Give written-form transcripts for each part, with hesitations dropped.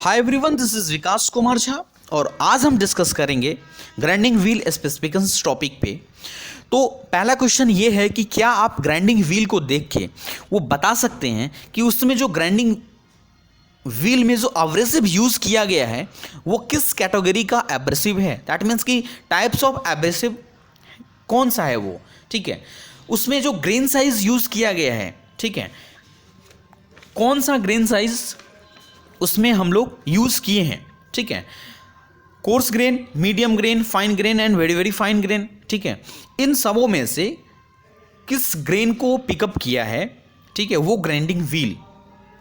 Hi everyone, this is विकास कुमार झा और आज हम डिस्कस करेंगे ग्राइंडिंग व्हील स्पेसिफिकेशंस टॉपिक पे। तो पहला क्वेश्चन ये है कि क्या आप ग्राइंडिंग व्हील को देख के वो बता सकते हैं कि उसमें जो ग्राइंडिंग व्हील में जो एब्रेसिव यूज़ किया गया है वो किस कैटेगरी का एब्रेसिव है। दैट मीन्स कि टाइप्स ऑफ एब्रेसिव कौन सा है वो, ठीक है। उसमें जो ग्रेन साइज यूज़ किया गया है, ठीक है, कौन सा ग्रेन साइज उसमें हम लोग यूज़ किए हैं, ठीक है। Coarse grain, medium grain, fine grain and very very fine grain, ठीक है। इन सबों में से किस ग्रेन को पिकअप किया है, ठीक है, वो ग्राइंडिंग व्हील।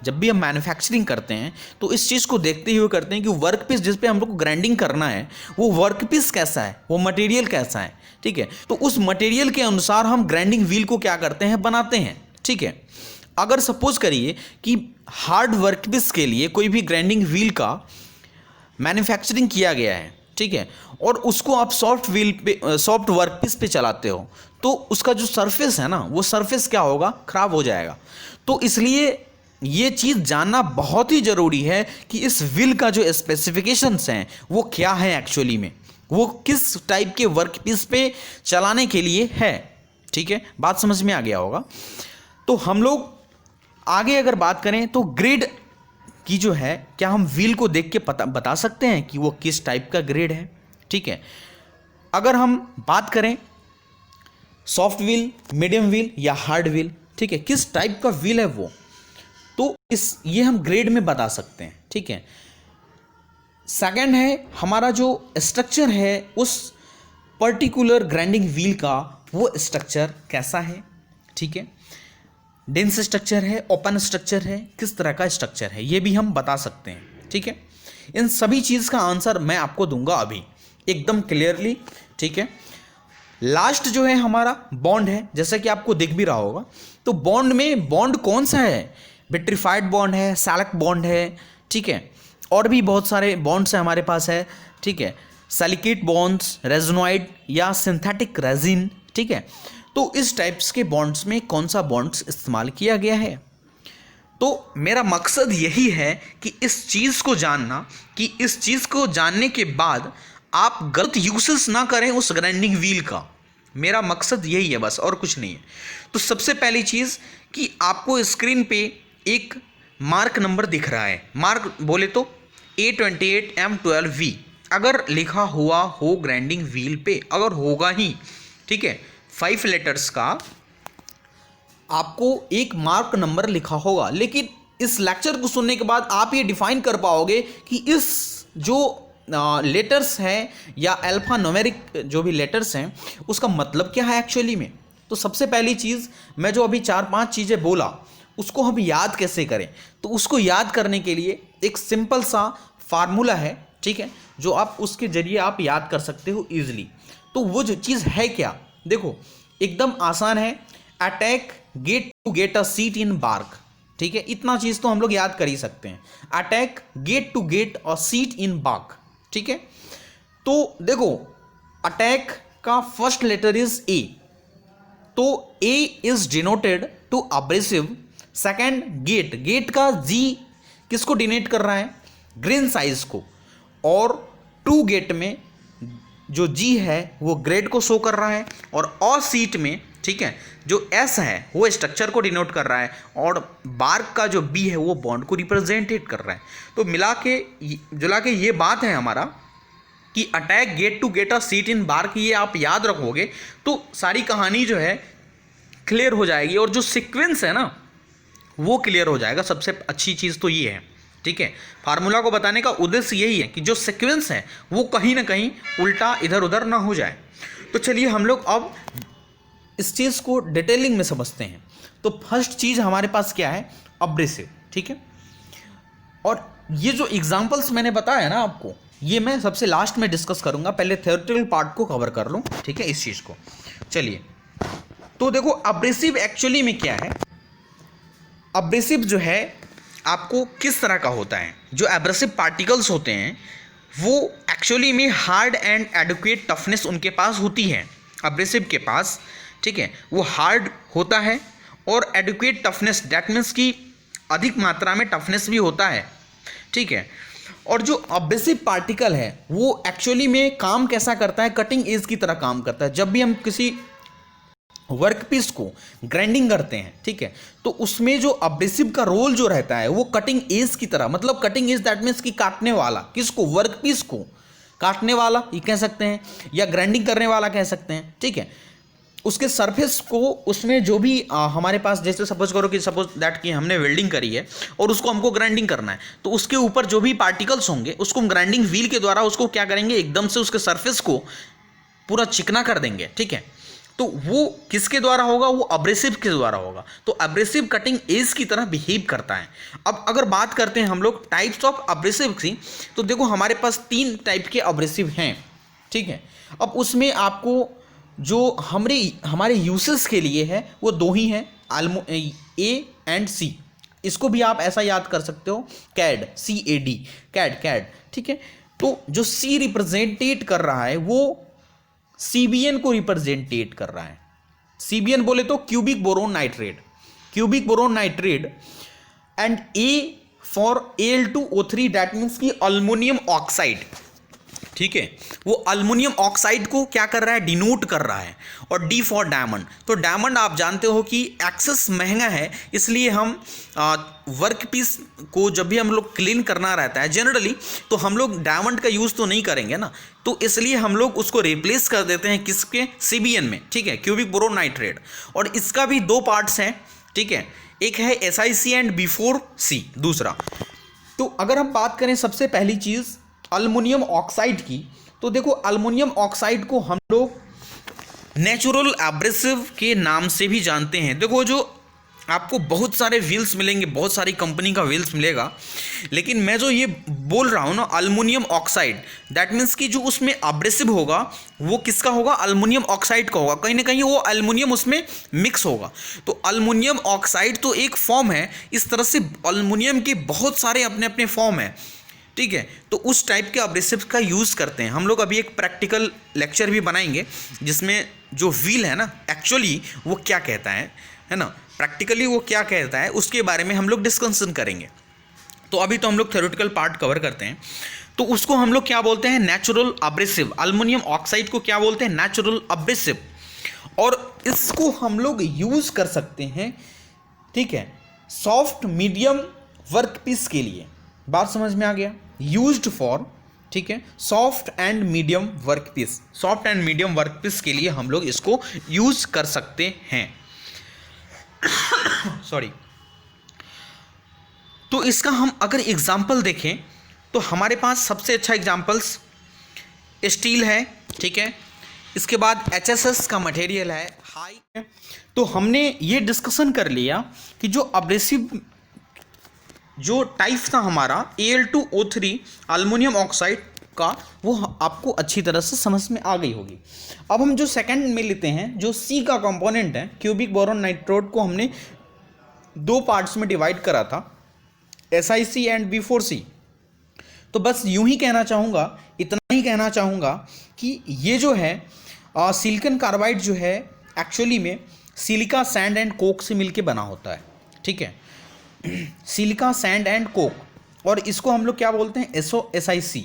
जब भी हम मैन्युफैक्चरिंग करते हैं तो इस चीज़ को देखते हुए करते हैं कि वर्क पीस जिस पे हम लोग को ग्राइंडिंग करना है वो वर्क पीस कैसा है, वो मटेरियल कैसा है, ठीक है। तो उस मटेरियल के अनुसार हम ग्राइंडिंग व्हील को क्या करते हैं, बनाते हैं, ठीक है। अगर सपोज करिए कि हार्ड वर्क पीस के लिए कोई भी ग्राइंडिंग व्हील का मैन्युफैक्चरिंग किया गया है, ठीक है, और उसको आप सॉफ्ट व्हील पे, सॉफ्ट वर्क पीस पे चलाते हो तो उसका जो सरफेस है ना, वो सरफेस क्या होगा, खराब हो जाएगा। तो इसलिए ये चीज़ जानना बहुत ही ज़रूरी है कि इस व्हील का जो स्पेसिफिकेशंस हैं वो क्या है एक्चुअली में, वो किस टाइप के वर्क पीस पे चलाने के लिए है, ठीक है। बात समझ में आ गया होगा। तो हम लोग आगे अगर बात करें तो ग्रेड की जो है, क्या हम व्हील को देख के बता सकते हैं कि वो किस टाइप का ग्रेड है, ठीक है। अगर हम बात करें सॉफ्ट व्हील, मीडियम व्हील या हार्ड व्हील, ठीक है, किस टाइप का व्हील है वो, तो ये हम ग्रेड में बता सकते हैं, ठीक है। सेकंड है हमारा जो स्ट्रक्चर है उस पर्टिकुलर ग्राइंडिंग व्हील का, वो स्ट्रक्चर कैसा है, ठीक है। डेंस स्ट्रक्चर है, ओपन स्ट्रक्चर है, किस तरह का स्ट्रक्चर है, ये भी हम बता सकते हैं, ठीक है। इन सभी चीज़ का आंसर मैं आपको दूंगा अभी एकदम क्लियरली, ठीक है। लास्ट जो है हमारा बॉन्ड है, जैसा कि आपको दिख भी रहा होगा। तो बॉन्ड में बॉन्ड कौन सा है, विट्रीफाइड बॉन्ड है, सैलिक बॉन्ड है, ठीक है, और भी बहुत सारे बॉन्ड्स हैं हमारे पास है, ठीक है, सिलिकेट बॉन्ड्स, रेजोनाइड या सिंथेटिक रेजिन, ठीक है। तो इस टाइप्स के बॉन्ड्स में कौन सा बॉन्ड्स इस्तेमाल किया गया है। तो मेरा मकसद यही है कि इस चीज़ को जानना, कि इस चीज़ को जानने के बाद आप गलत यूसेस ना करें उस ग्राइंडिंग व्हील का। मेरा मकसद यही है बस, और कुछ नहीं है। तो सबसे पहली चीज़ कि आपको स्क्रीन पे एक मार्क नंबर दिख रहा है, मार्क बोले तो A28M12V अगर लिखा हुआ हो ग्राइंडिंग व्हील पे, अगर होगा ही, ठीक है, 5 लेटर्स का आपको एक मार्क नंबर लिखा होगा। लेकिन इस लेक्चर को सुनने के बाद आप ये डिफाइन कर पाओगे कि इस जो लेटर्स हैं या अल्फा न्यूमेरिक जो भी लेटर्स हैं उसका मतलब क्या है एक्चुअली में। तो सबसे पहली चीज़, मैं जो अभी 4-5 चीज़ें बोला उसको हम याद कैसे करें, तो उसको याद करने के लिए एक सिंपल सा फार्मूला है, ठीक है, जो आप उसके जरिए आप याद कर सकते हो ईजिली। तो वो जो चीज़ है क्या, देखो एकदम आसान है, attack get to get a seat in bark, ठीक है। इतना चीज़ तो हम लोग याद कर ही सकते हैं, attack get to get a seat in bark, ठीक है। तो देखो अटैक का फर्स्ट लेटर इज ए, तो A is denoted to abrasive. Second gate, gate का जी किसको डिनोट कर रहा है, ग्रेन साइज को, और टू गेट में जो जी है वो ग्रेड को शो कर रहा है, और सीट में, ठीक है, जो एस है वो स्ट्रक्चर को डिनोट कर रहा है, और बार्क का जो बी है वो बॉन्ड को रिप्रेजेंटेट कर रहा है। तो मिला के जुला के ये बात है हमारा कि attack get to get a seat in bark, ये आप याद रखोगे तो सारी कहानी जो है क्लियर हो जाएगी, और जो सीक्वेंस है ना वो क्लियर हो जाएगा। सबसे अच्छी चीज़ तो ये है, ठीक है। फार्मूला को बताने का उद्देश्य यही है कि जो सीक्वेंस है वो कहीं ना कहीं उल्टा इधर उधर ना हो जाए। तो चलिए हम लोग अब इस चीज़ को डिटेलिंग में समझते हैं। तो फर्स्ट चीज़ हमारे पास क्या है, अब्रेसिव, ठीक है। और ये जो एग्जांपल्स मैंने बताया ना आपको, ये मैं सबसे लास्ट में डिस्कस करूंगा, पहले थ्योरेटिकल पार्ट को कवर कर लूँ, ठीक है, इस चीज़ को। चलिए तो देखो अब्रेसिव एक्चुअली में क्या है। अब्रेसिव जो है आपको किस तरह का होता है, जो एब्रेसिव पार्टिकल्स होते हैं वो एक्चुअली में हार्ड एंड एडुकेट टफनेस उनके पास होती है, अब्रेसिव के पास, ठीक है। वो हार्ड होता है और एडुकेट टफनेस, दैट मीन्स की अधिक मात्रा में टफनेस भी होता है, ठीक है। और जो अब्रेसिव पार्टिकल है वो एक्चुअली में काम कैसा करता है, कटिंग एज की तरह काम करता है। जब भी हम किसी वर्कपीस को ग्राइंडिंग करते हैं, ठीक है, तो उसमें जो अब्रेसिव का रोल जो रहता है वो कटिंग एज की तरह, मतलब कटिंग एज दैट मीन्स कि काटने वाला, किसको, वर्कपीस को काटने वाला ये कह सकते हैं, या ग्राइंडिंग करने वाला कह सकते हैं, ठीक है। उसके सरफेस को, उसमें जो भी हमारे पास, जैसे सपोज करो कि सपोज दैट कि हमने वेल्डिंग करी है और उसको हमको ग्राइंडिंग करना है, तो उसके ऊपर जो भी पार्टिकल्स होंगे उसको हम ग्राइंडिंग व्हील के द्वारा उसको क्या करेंगे, एकदम से उसके सरफेस को पूरा चिकना कर देंगे, ठीक है। तो वो किसके द्वारा होगा, वो अब्रेसिव के द्वारा होगा। तो अब्रेसिव कटिंग एज की तरह बिहेव करता है। अब अगर बात करते हैं हम लोग टाइप्स ऑफ अब्रेसिव की, तो देखो हमारे पास 3 टाइप के अब्रेसिव हैं, ठीक है। अब उसमें आपको जो हमारे यूसेस के लिए है वो 2 ही हैं, ए एंड सी। इसको भी आप ऐसा याद कर सकते हो, कैड, CAD, कैड, ठीक है। तो जो सी रिप्रेजेंटेट कर रहा है वो CBN को रिप्रेजेंटेट कर रहा है। CBN बोले तो cubic boron nitrate, and A for Al2O3 that means की अल्युमिनियम ऑक्साइड, ठीक है। वो अल्युमिनियम ऑक्साइड को क्या कर रहा है, डिनोट कर रहा है। और D फॉर डायमंड, तो डायमंड आप जानते हो कि एक्सेस महंगा है, इसलिए हम वर्क पीस को जब भी हम लोग क्लीन करना रहता है जनरली, तो हम लोग डायमंड का यूज़ तो नहीं करेंगे ना, तो इसलिए हम लोग उसको रिप्लेस कर देते हैं किसके, CBN में, ठीक है, क्यूबिक बोरोन नाइट्रेट। और इसका भी 2 पार्ट्स हैं, ठीक है, एक है SiC एंड B4C दूसरा। तो अगर हम बात करें सबसे पहली चीज़ अल्युमिनियम ऑक्साइड की, तो देखो अल्युमिनियम ऑक्साइड को हम लोग नेचुरल एब्रेसिव के नाम से भी जानते हैं। देखो जो आपको बहुत सारे व्हील्स मिलेंगे, बहुत सारी कंपनी का व्हील्स मिलेगा, लेकिन मैं जो ये बोल रहा हूँ ना अल्युमिनियम ऑक्साइड, दैट मीन्स कि जो उसमें एब्रेसिव होगा वो किसका होगा, अल्युमिनियम ऑक्साइड का होगा। कहीं ना कहीं वो अल्युमिनियम उसमें मिक्स होगा। तो अल्युमिनियम ऑक्साइड तो एक फॉर्म है, इस तरह से अल्युमिनियम के बहुत सारे अपने अपने फॉर्म है, ठीक है। तो उस टाइप के अब्रेसिव का यूज़ करते हैं हम लोग। अभी एक प्रैक्टिकल लेक्चर भी बनाएंगे जिसमें जो व्हील है ना एक्चुअली वो क्या कहता है ना, प्रैक्टिकली वो क्या कहता है उसके बारे में हम लोग डिस्कशन करेंगे। तो अभी तो हम लोग थ्योरेटिकल पार्ट कवर करते हैं। तो उसको हम लोग क्या बोलते हैं, नेचुरल अब्रेसिव। अल्युमिनियम ऑक्साइड को क्या बोलते हैं, नेचुरल अब्रेसिव। और इसको हम लोग यूज़ कर सकते हैं, ठीक है, सॉफ्ट मीडियम वर्कपीस के लिए। बात समझ में आ गया, यूज्ड फॉर, ठीक है, soft and medium workpiece. Soft and medium workpiece के लिए हम लोग इसको यूज कर सकते हैं। सॉरी। तो इसका हम अगर एग्जाम्पल देखें तो हमारे पास सबसे अच्छा एग्जाम्पल्स स्टील है, ठीक है, इसके बाद HSS का मटेरियल है हाई। तो हमने ये डिस्कशन कर लिया कि जो अब्रेसिव जो टाइप था हमारा Al2O3 अल्युमिनियम ऑक्साइड का, वो आपको अच्छी तरह से समझ में आ गई होगी। अब हम जो सेकंड में लेते हैं, जो C का कंपोनेंट है, क्यूबिक बोरोन नाइट्रेट को हमने 2 पार्ट्स में डिवाइड करा था, SiC एंड B4C। तो बस यूं ही कहना चाहूँगा, इतना ही कहना चाहूँगा कि ये जो है सिलिकॉन कार्बाइड जो है एक्चुअली में सिलिका सैंड एंड कोक से मिलके बना होता है, ठीक है, सिलिका सैंड एंड कोक। और इसको हम लोग क्या बोलते हैं, SiC।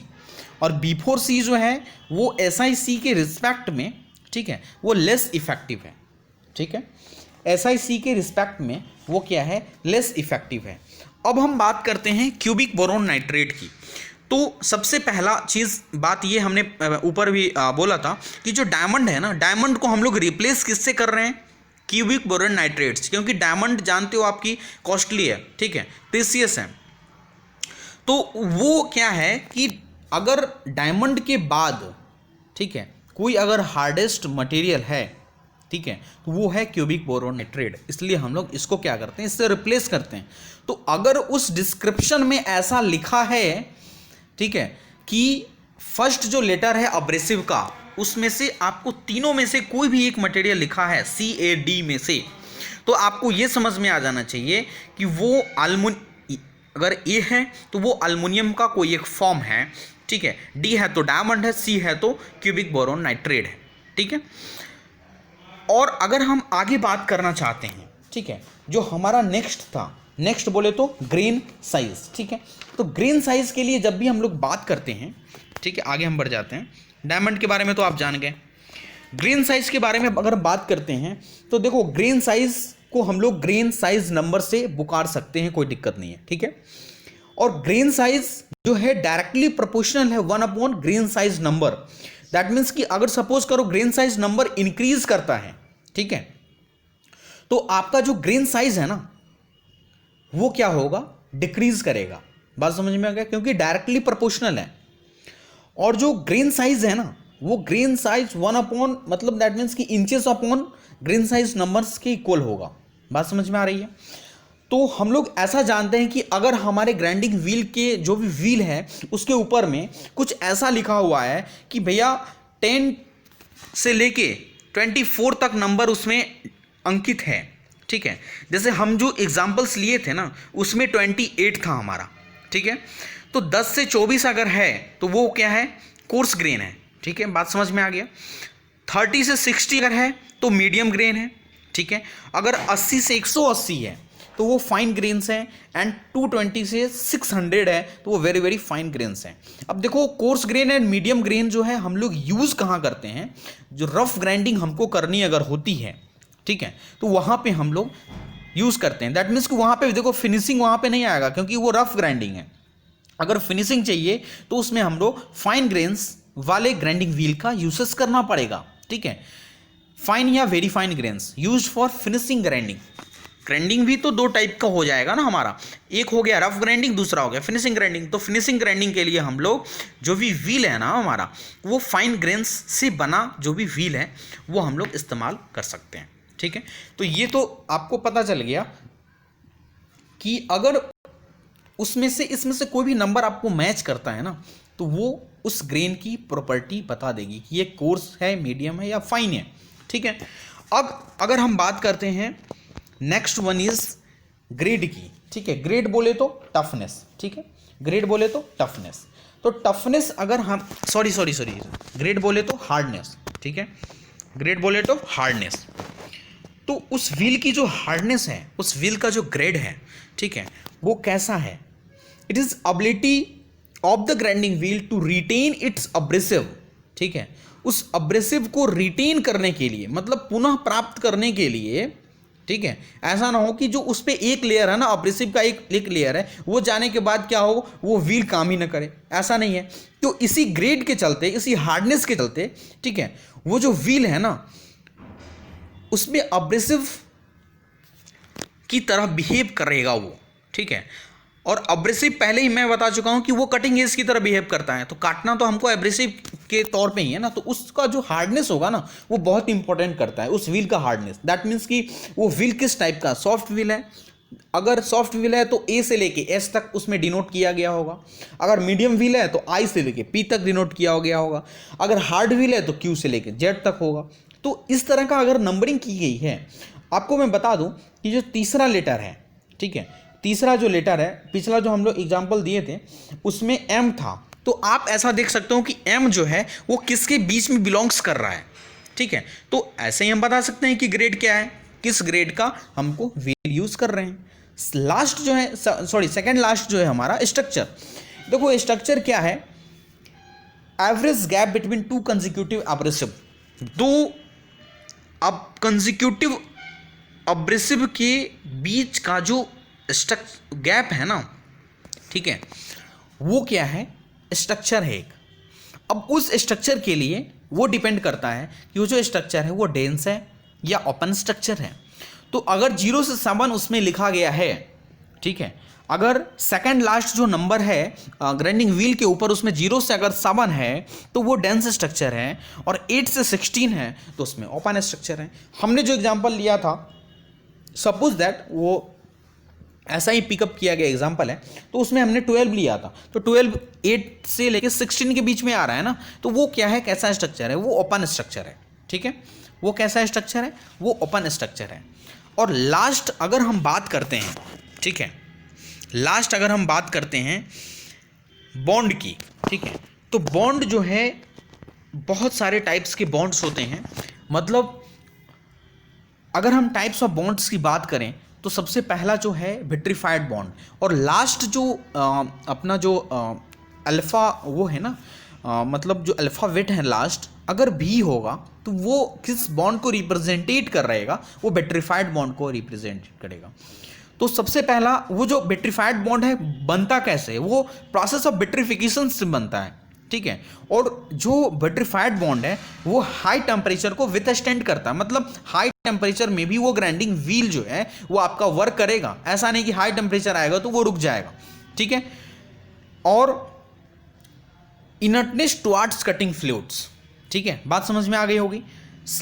और B4C जो है वो SiC के रिस्पेक्ट में, ठीक है, वो लेस इफेक्टिव है, ठीक है, SiC के रिस्पेक्ट में वो क्या है, लेस इफेक्टिव है। अब हम बात करते हैं क्यूबिक बोरोन नाइट्रेट की। तो सबसे पहला चीज़ बात ये हमने ऊपर भी बोला था कि जो डायमंड है ना, डायमंड को हम लोग रिप्लेस किससे कर रहे हैं, क्यूबिक बोरोन नाइट्रेट्स, क्योंकि डायमंड जानते हो आपकी कॉस्टली है, ठीक है, प्रीसियस है। तो वो क्या है कि अगर डायमंड के बाद, ठीक है, कोई अगर हार्डेस्ट मटेरियल है, ठीक है, तो वो है क्यूबिक बोरोन नाइट्रेट। इसलिए हम लोग इसको क्या करते हैं, इससे रिप्लेस करते हैं। तो अगर उस डिस्क्रिप्शन में ऐसा लिखा है, ठीक है, कि फर्स्ट जो लेटर है अब्रेसिव का, उसमें से आपको तीनों में से कोई भी एक मटेरियल लिखा है CAD में से, तो आपको ये समझ में आ जाना चाहिए कि वो अगर A है तो वो अल्युमिनियम का कोई एक फॉर्म है, ठीक है, D है तो डायमंड है, C है तो क्यूबिक बोरोन नाइट्रेट है, ठीक है। और अगर हम आगे बात करना चाहते हैं, ठीक है, जो हमारा नेक्स्ट था नेक्स्ट बोले तो ग्रेन साइज, ठीक है। तो ग्रेन साइज के लिए जब भी हम लोग बात करते हैं, ठीक है, आगे हम बढ़ जाते हैं। डायमंड के बारे में तो आप जान गए। ग्रेन साइज के बारे में अगर बात करते हैं तो देखो, ग्रेन साइज को हम लोग ग्रेन साइज नंबर से पुकार सकते हैं, कोई दिक्कत नहीं है, ठीक है। और ग्रेन साइज जो है डायरेक्टली प्रोपोर्शनल है 1 upon grain size number. That means कि अगर सपोज करो ग्रेन साइज नंबर इंक्रीज करता है, ठीक है, तो आपका जो ग्रेन साइज है ना वो क्या होगा, डिक्रीज करेगा। बात समझ में आ गया, क्योंकि डायरेक्टली प्रोपोर्शनल है। और जो ग्रेन साइज है ना वो ग्रेन साइज 1 अपॉन, मतलब दैट मीन्स कि inches upon grain size numbers के इक्वल होगा। बात समझ में आ रही है। तो हम लोग ऐसा जानते हैं कि अगर हमारे ग्राइंडिंग व्हील के जो भी व्हील है उसके ऊपर में कुछ ऐसा लिखा हुआ है कि भैया 10 से लेके 24 तक नंबर उसमें अंकित है, ठीक है। जैसे हम जो एग्जाम्पल्स लिए थे ना उसमें 28 था हमारा, ठीक है। तो 10 से 24 अगर है तो वो क्या है, कोर्स ग्रेन है, ठीक है। बात समझ में आ गया। 30 से 60 अगर है तो मीडियम ग्रेन है, ठीक है। अगर 80 से 180 है तो वो फाइन ग्रेन्स हैं, एंड 220 से 600 है तो वो वेरी वेरी फाइन ग्रेन्स हैं। अब देखो, coarse grain and medium grain जो है हम लोग यूज़ कहाँ करते हैं, जो रफ ग्राइंडिंग हमको करनी अगर होती है, ठीक है, तो वहाँ पे हम लोग यूज़ करते हैं। दैट मीन्स कि वहाँ पे देखो फिनिशिंग वहाँ पे नहीं आएगा, क्योंकि वो रफ ग्राइंडिंग है। अगर फिनिशिंग चाहिए तो उसमें हम लोग फाइन ग्रेन्स वाले ग्राइंडिंग व्हील का यूसेस करना पड़ेगा, ठीक है। फाइन या very fine grains use for finishing grinding. Grinding भी तो 2 टाइप का हो जाएगा ना हमारा, एक हो गया रफ ग्राइंडिंग, दूसरा हो गया फिनिशिंग ग्राइंडिंग। तो फिनिशिंग ग्राइंडिंग के लिए हम लोग जो भी व्हील है ना हमारा, वो फाइन ग्रेन्स से बना जो भी व्हील है वो हम लोग इस्तेमाल कर सकते हैं, ठीक है। तो ये तो आपको पता चल गया कि अगर उसमें से इसमें से कोई भी नंबर आपको मैच करता है ना तो वो उस ग्रेन की प्रॉपर्टी बता देगी कि ये कोर्स है, मीडियम है या फाइन है, ठीक है। अब अगर हम बात करते हैं नेक्स्ट वन इज ग्रेड की, ठीक है। ग्रेड बोले तो टफनेस, ठीक है। ग्रेड बोले तो टफनेस, तो टफनेस अगर हम सॉरी ग्रेड बोले तो हार्डनेस, ठीक है। ग्रेड बोले तो हार्डनेस, तो उस व्हील की जो हार्डनेस है, उस व्हील का जो ग्रेड है, ठीक है, वो कैसा है। It is ability of the grinding wheel to retain its abrasive, ठीक है। उस अब्रेसिव को रिटेन करने के लिए, मतलब पुनः प्राप्त करने के लिए, ठीक है। ऐसा ना हो कि जो उस पर एक लेयर है ना, अब्रेसिव का एक लेयर है, वो जाने के बाद क्या हो, वो व्हील काम ही ना करे, ऐसा नहीं है। तो इसी ग्रेड के चलते, इसी हार्डनेस के चलते, ठीक है, वो जो व्हील है ना उसमें अब्रेसिव की तरह बिहेव करेगा वो, ठीक है। और अब्रेसिव पहले ही मैं बता चुका हूं कि वो कटिंग एज की तरह बिहेव करता है, तो काटना तो हमको एब्रेसिव के तौर पे ही है ना, तो उसका जो हार्डनेस होगा ना वो बहुत इंपॉर्टेंट करता है, उस व्हील का हार्डनेस। दैट मीन्स कि वो व्हील किस टाइप का, सॉफ्ट व्हील है, अगर सॉफ्ट व्हील है तो ए से लेके एस तक उसमें डिनोट किया गया होगा। अगर मीडियम व्हील है तो आई से लेके पी तक डिनोट किया गया होगा। अगर हार्ड व्हील है तो क्यू से लेके जेड तक होगा। तो इस तरह का अगर नंबरिंग की गई है, आपको मैं बता दूं कि जो तीसरा लेटर है, ठीक है, तीसरा जो लेटर है, पिछला जो हम लोग एग्जाम्पल दिए थे उसमें एम था, तो आप ऐसा देख सकते हो कि एम जो है वो किसके बीच में बिलोंग्स कर रहा है, ठीक है। तो ऐसे ही हम बता सकते हैं कि ग्रेड क्या है, किस ग्रेड का हमको व्हील यूज कर रहे हैं। लास्ट जो है, सॉरी सेकंड लास्ट जो है हमारा स्ट्रक्चर। देखो स्ट्रक्चर क्या है, average gap between 2 consecutive abrasive, 2 अब कंसेक्यूटिव अब्रेसिव के बीच का जो गैप है ना, ठीक है, वो क्या है, स्ट्रक्चर है एक। अब उस स्ट्रक्चर के लिए वो डिपेंड करता है कि वो जो स्ट्रक्चर है वो डेंस है या ओपन स्ट्रक्चर है। तो अगर 0 से 7 उसमें लिखा गया है, ठीक है, अगर सेकंड लास्ट जो नंबर है ग्राइंडिंग व्हील के ऊपर उसमें 0 से अगर 7 है तो वो डेंस स्ट्रक्चर है, और 8 से 16 है तो उसमें ओपन स्ट्रक्चर है। हमने जो एग्जांपल लिया था, सपोज दैट वो ऐसा ही पिकअप किया गया एग्जांपल है, तो उसमें हमने 12 लिया था, तो 12 8 से लेके 16 के बीच में आ रहा है ना, तो वो क्या है, कैसा स्ट्रक्चर है, वो ओपन स्ट्रक्चर है, ठीक है। वो कैसा स्ट्रक्चर है, वो ओपन स्ट्रक्चर है। और लास्ट अगर हम बात करते हैं, ठीक है, लास्ट अगर हम बात करते हैं बॉन्ड की, ठीक है, तो बॉन्ड जो है बहुत सारे टाइप्स के बॉन्ड्स होते हैं। मतलब अगर हम टाइप्स ऑफ बॉन्ड्स की बात करें तो सबसे पहला जो है विट्रीफाइड बॉन्ड, और लास्ट जो अपना जो अल्फ़ा वो है ना, मतलब जो अल्फ़ा वेट है लास्ट, अगर भी होगा तो वो किस बॉन्ड को रिप्रेजेंटेट कर रहेगा, वो विट्रीफाइड बॉन्ड को रिप्रेजेंट करेगा। तो सबसे पहला वो जो विट्रीफाइड बॉन्ड है बनता कैसे है, वो प्रोसेस ऑफ विट्रीफिकेशन से बनता है, ठीक है। और जो विट्रीफाइड बॉन्ड है वो हाई टेम्परेचर को विथस्टैंड करता है, मतलब हाई टेम्परेचर में भी वो ग्राइंडिंग व्हील जो है वो आपका वर्क करेगा, ऐसा नहीं कि हाई टेम्परेचर आएगा तो वो रुक जाएगा, ठीक है। और इनर्टनेस टुवर्ड्स कटिंग फ्लूइड्स, ठीक है, बात समझ में आ गई होगी।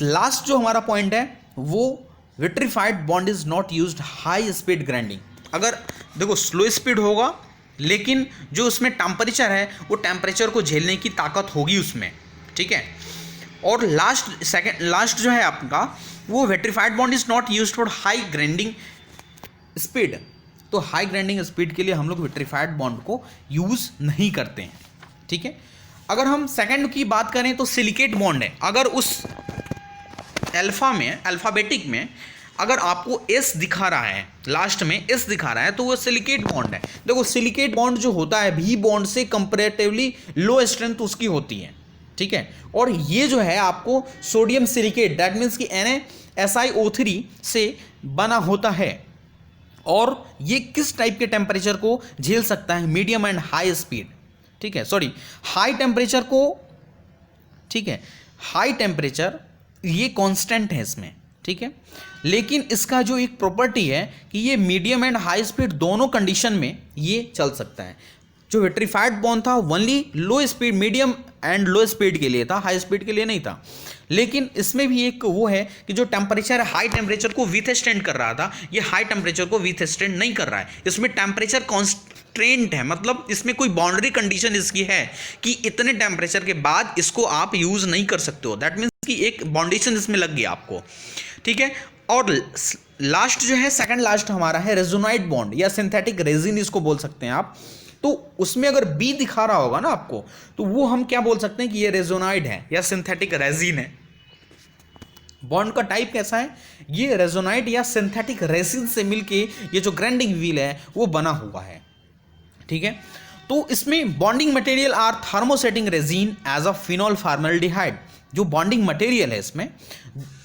लास्ट जो हमारा पॉइंट है वो vitrified bond is not used high speed grinding. अगर देखो स्लो स्पीड होगा लेकिन जो उसमें टेम्परेचर है वो टेम्परेचर को झेलने की ताकत होगी उसमें, ठीक है। और लास्ट जो है आपका वो vitrified bond is not used for high grinding speed. तो हाई ग्राइंडिंग स्पीड के लिए हम लोग विट्रीफाइड बॉन्ड को यूज़ नहीं करते हैं, ठीक है। अगर हम सेकंड की बात करें तो सिलिकेट बॉन्ड है। अगर उस अल्फा में, अल्फ़ाबेटिक में अगर आपको एस दिखा रहा है, लास्ट में एस दिखा रहा है, तो वो सिलिकेट बॉन्ड है। देखो सिलिकेट बॉन्ड जो होता है भी बॉन्ड से कंपैरेटिवली लो स्ट्रेंथ उसकी होती है, ठीक है। और ये जो है आपको सोडियम सिलिकेट, दैट मीन्स कि NaSiO3 से बना होता है। और ये किस टाइप के टेम्परेचर को झेल सकता है, मीडियम एंड हाई स्पीड, ठीक है, सॉरी हाई टेम्परेचर को, ठीक है। हाई टेम्परेचर ये कांस्टेंट है इसमें, ठीक है। लेकिन इसका जो एक प्रॉपर्टी है कि ये मीडियम एंड हाई स्पीड दोनों कंडीशन में ये चल सकता है। जो विट्रीफाइड बॉन्ड था only low speed, medium and low speed के लिए था, हाई स्पीड के लिए नहीं था। लेकिन इसमें भी एक वो है कि जो टेम्परेचर है हाई टेम्परेचर को विथस्टैंड कर रहा था, ये हाई टेम्परेचर को विथस्टैंड नहीं कर रहा है। इसमें टेम्परेचर कॉन्स्ट्रेंट है, मतलब इसमें कोई बाउंड्री कंडीशन इसकी है कि इतने टेम्परेचर के बाद इसको आप यूज़ नहीं कर सकते हो। दैट मीन्स कि एक बाउंडेशन इसमें लग गया आपको, ठीक है। और लास्ट जो है, सेकंड लास्ट हमारा है रेजोनाइड बॉन्ड या सिंथेटिक रेजिन इसको बोल सकते हैं आप। तो उसमें अगर बी दिखा रहा होगा ना आपको, तो वो हम क्या बोल सकते हैं कि ये रेजोनाइड है या सिंथेटिक रेजिन है। बॉन्ड का टाइप कैसा है, ये रेजोनाइड या सिंथेटिक रेजिन से मिलके ये जो ग्राइंडिंग व्हील है वो बना हुआ है, ठीक है। तो इसमें bonding material are thermosetting resin as a phenol formaldehyde. जो बॉन्डिंग मटेरियल है इसमें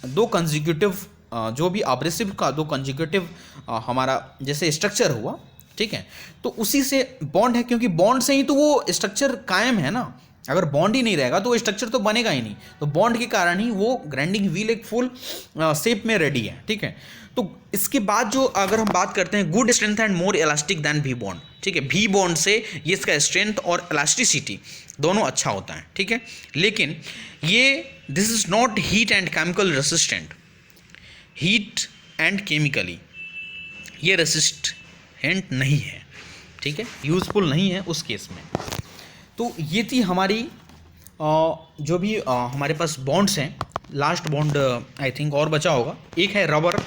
दो कंजिक्यूटिव, जो भी अब्रेसिव का दो कंजिक्यूटिव हमारा जैसे स्ट्रक्चर हुआ, ठीक है, तो उसी से बॉन्ड है, क्योंकि बॉन्ड से ही तो वो स्ट्रक्चर कायम है ना। अगर बॉन्ड ही नहीं रहेगा तो स्ट्रक्चर तो बनेगा ही नहीं। तो बॉन्ड के कारण ही वो ग्राइंडिंग व्हील एक फुल शेप में रेडी है, ठीक है। तो इसके बाद जो अगर हम बात करते हैं good strength and more elastic than V bond, ठीक है। वी बॉन्ड से ये इसका स्ट्रेंथ और इलास्टिसिटी दोनों अच्छा होता है, ठीक है। लेकिन ये this is not heat and chemical resistant, heat and chemically ये रेसिस्टेंट नहीं है, ठीक है, यूजफुल नहीं है उस केस में। तो ये थी हमारी जो भी हमारे पास बॉन्ड्स हैं। लास्ट बॉन्ड आई थिंक और बचा होगा, एक है रबर।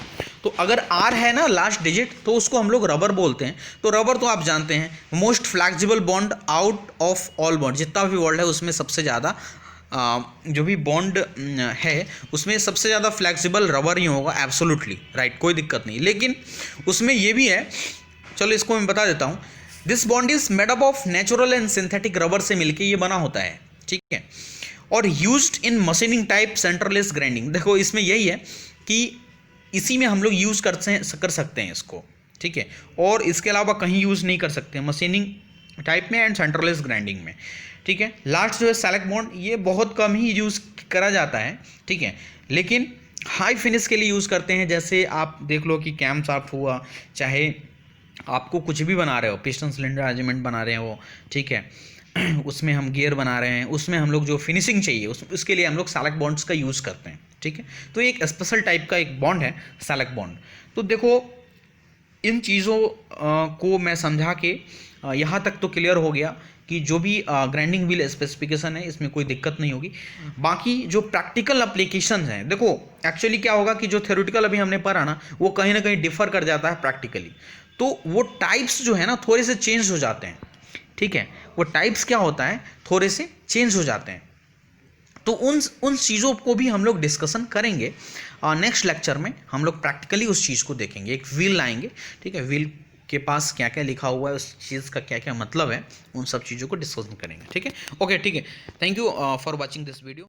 तो अगर आर है ना लास्ट डिजिट, तो उसको हम लोग रबर बोलते हैं। तो रबर तो आप जानते हैं most flexible bond out of all bond, जितना भी वर्ल्ड है उसमें सबसे ज़्यादा जो भी बॉन्ड है उसमें सबसे ज़्यादा फ्लैक्सिबल रबर ही होगा, एब्सोल्युटली राइट, कोई दिक्कत नहीं। लेकिन उसमें ये भी है, चलो इसको मैं बता देता हूँ। This bond is made up of natural and synthetic rubber से मिलके ये बना होता है, ठीक है। और used in machining type centreless grinding. देखो इसमें यही है कि इसी में हम लोग यूज़ कर सकते हैं इसको, ठीक है। और इसके अलावा कहीं यूज़ नहीं कर सकते मशीनिंग टाइप में एंड सेंटरलेस ग्राइंडिंग में, ठीक है। लास्ट जो है सेलेक्ट बॉन्ड, ये बहुत कम ही यूज़ करा जाता है, ठीक है। लेकिन हाई फिनिश के लिए यूज़ करते हैं, जैसे आप देख लो कि कैम शाफ्ट हुआ, चाहे आपको कुछ भी बना रहे हो, पिस्टन सिलेंडर अरेंजमेंट बना रहे हो, ठीक है, उसमें हम गियर बना रहे हैं, उसमें हम लोग जो फिनिशिंग चाहिए उसके लिए हम लोग सेलेक्ट बॉन्ड्स का यूज़ करते हैं, ठीक है। तो एक स्पेशल टाइप का एक बॉन्ड है सेलेक्ट बॉन्ड। तो देखो इन चीज़ों को मैं समझा के यहाँ तक तो क्लियर हो गया कि जो भी ग्राइंडिंग व्हील स्पेसिफिकेशन है इसमें कोई दिक्कत नहीं होगी। बाकी जो प्रैक्टिकल एप्लीकेशंस हैं, देखो एक्चुअली क्या होगा कि जो थ्योरेटिकल अभी हमने पढ़ा ना वो कहीं ना कहीं डिफर कर जाता है प्रैक्टिकली। तो वो टाइप्स जो है ना थोड़े से चेंज हो जाते हैं, ठीक है। वो टाइप्स क्या होता है, थोड़े से चेंज हो जाते हैं। तो उन चीज़ों को भी हम लोग डिस्कशन करेंगे नेक्स्ट लेक्चर में। हम लोग प्रैक्टिकली उस चीज़ को देखेंगे, एक व्हील लाएंगे, ठीक है, व्हील के पास क्या क्या लिखा हुआ है, उस चीज़ का क्या क्या मतलब है, उन सब चीज़ों को डिस्कशन करेंगे, ठीक है। ओके, ठीक है, thank you for watching this video.